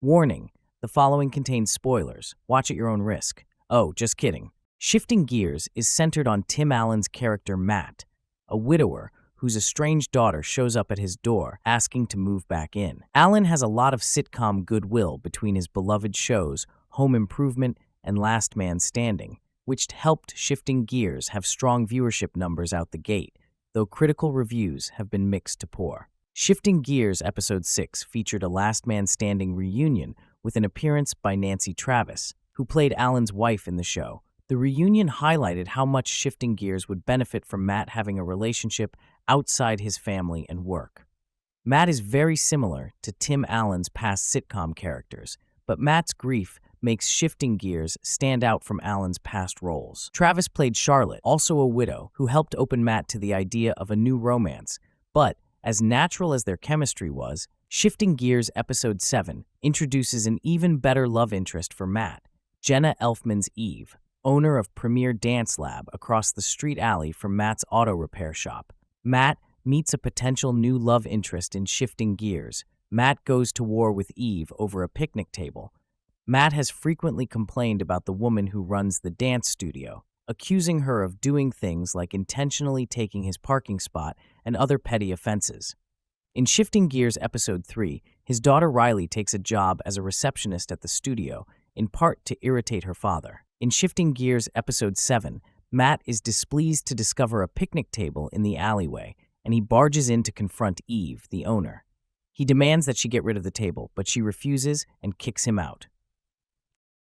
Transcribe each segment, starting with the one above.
Warning, the following contains spoilers. Watch at your own risk. Oh, just kidding. Shifting Gears is centered on Tim Allen's character Matt, a widower whose estranged daughter shows up at his door asking to move back in. Allen has a lot of sitcom goodwill between his beloved shows Home Improvement and Last Man Standing, which helped Shifting Gears have strong viewership numbers out the gate, though critical reviews have been mixed to poor. Shifting Gears Episode 6 featured a Last Man Standing reunion with an appearance by Nancy Travis, who played Allen's wife in the show. The reunion highlighted how much Shifting Gears would benefit from Matt having a relationship outside his family and work. Matt is very similar to Tim Allen's past sitcom characters, but Matt's grief makes Shifting Gears stand out from Allen's past roles. Travis played Charlotte, also a widow, who helped open Matt to the idea of a new romance, but as natural as their chemistry was, Shifting Gears Episode 7 introduces an even better love interest for Matt, Jenna Elfman's Eve, owner of Premier Dance Lab across the street alley from Matt's auto repair shop. Matt meets a potential new love interest in Shifting Gears. Matt goes to war with Eve over a picnic table. Matt has frequently complained about the woman who runs the dance studio, accusing her of doing things like intentionally taking his parking spot and other petty offenses. In Shifting Gears Episode 3, his daughter Riley takes a job as a receptionist at the studio, in part to irritate her father. In Shifting Gears Episode 7, Matt is displeased to discover a picnic table in the alleyway, and he barges in to confront Eve, the owner. He demands that she get rid of the table, but she refuses and kicks him out.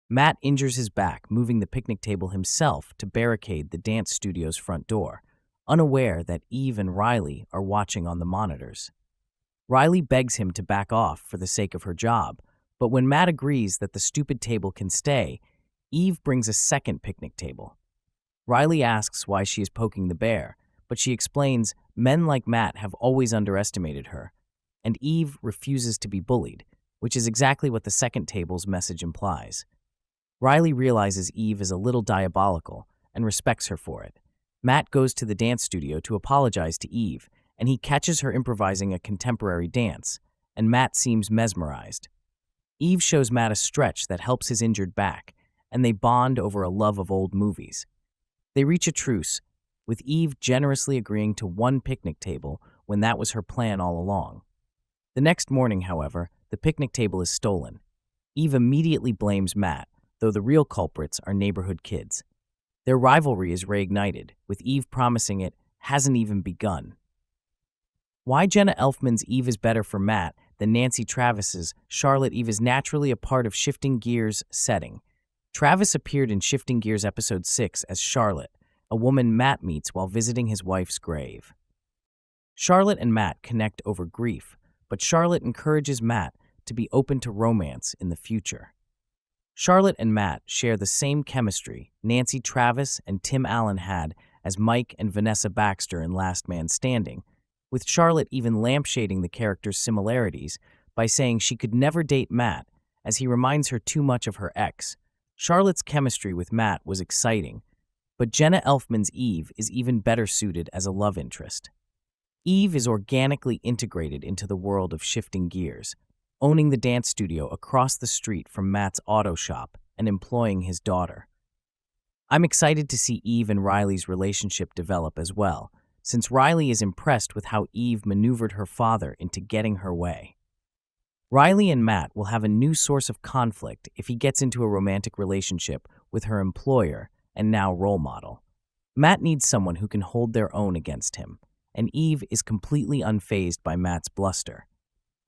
Matt injures his back, moving the picnic table himself to barricade the dance studio's front door, unaware that Eve and Riley are watching on the monitors. Riley begs him to back off for the sake of her job, but when Matt agrees that the stupid table can stay, Eve brings a second picnic table. Riley asks why she is poking the bear, but she explains men like Matt have always underestimated her, and Eve refuses to be bullied, which is exactly what the second table's message implies. Riley realizes Eve is a little diabolical and respects her for it. Matt goes to the dance studio to apologize to Eve, and he catches her improvising a contemporary dance, and Matt seems mesmerized. Eve shows Matt a stretch that helps his injured back, and they bond over a love of old movies. They reach a truce, with Eve generously agreeing to one picnic table when that was her plan all along. The next morning, however, the picnic table is stolen. Eve immediately blames Matt, though the real culprits are neighborhood kids. Their rivalry is reignited, with Eve promising it hasn't even begun. Why Jenna Elfman's Eve is better for Matt than Nancy Travis's Charlotte Eve is naturally a part of Shifting Gears' setting. Travis appeared in Shifting Gears Episode 6 as Charlotte, a woman Matt meets while visiting his wife's grave. Charlotte and Matt connect over grief, but Charlotte encourages Matt to be open to romance in the future. Charlotte and Matt share the same chemistry Nancy Travis and Tim Allen had as Mike and Vanessa Baxter in Last Man Standing, with Charlotte even lampshading the character's similarities by saying she could never date Matt as he reminds her too much of her ex. Charlotte's chemistry with Matt was exciting, but Jenna Elfman's Eve is even better suited as a love interest. Eve is organically integrated into the world of Shifting Gears, owning the dance studio across the street from Matt's auto shop and employing his daughter. I'm excited to see Eve and Riley's relationship develop as well, since Riley is impressed with how Eve maneuvered her father into getting her way. Riley and Matt will have a new source of conflict if he gets into a romantic relationship with her employer and now role model. Matt needs someone who can hold their own against him, and Eve is completely unfazed by Matt's bluster.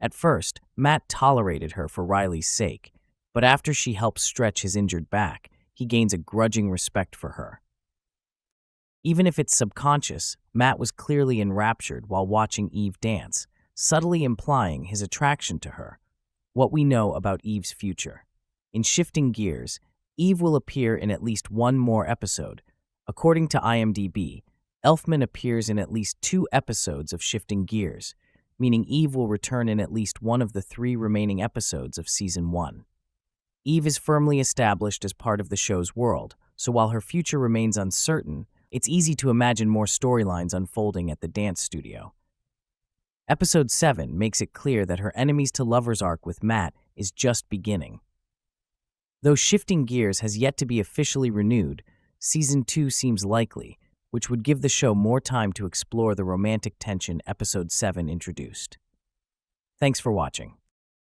At first, Matt tolerated her for Riley's sake, but after she helps stretch his injured back, he gains a grudging respect for her. Even if it's subconscious, Matt was clearly enraptured while watching Eve dance, subtly implying his attraction to her. What we know about Eve's future. In Shifting Gears, Eve will appear in at least one more episode. According to IMDb, Elfman appears in at least 2 episodes of Shifting Gears, meaning Eve will return in at least one of the 3 remaining episodes of Season 1. Eve is firmly established as part of the show's world, so while her future remains uncertain, it's easy to imagine more storylines unfolding at the dance studio. Episode 7 makes it clear that her enemies to lovers arc with Matt is just beginning. Though Shifting Gears has yet to be officially renewed, Season 2 seems likely, which would give the show more time to explore the romantic tension Episode 7 introduced. Thanks for watching.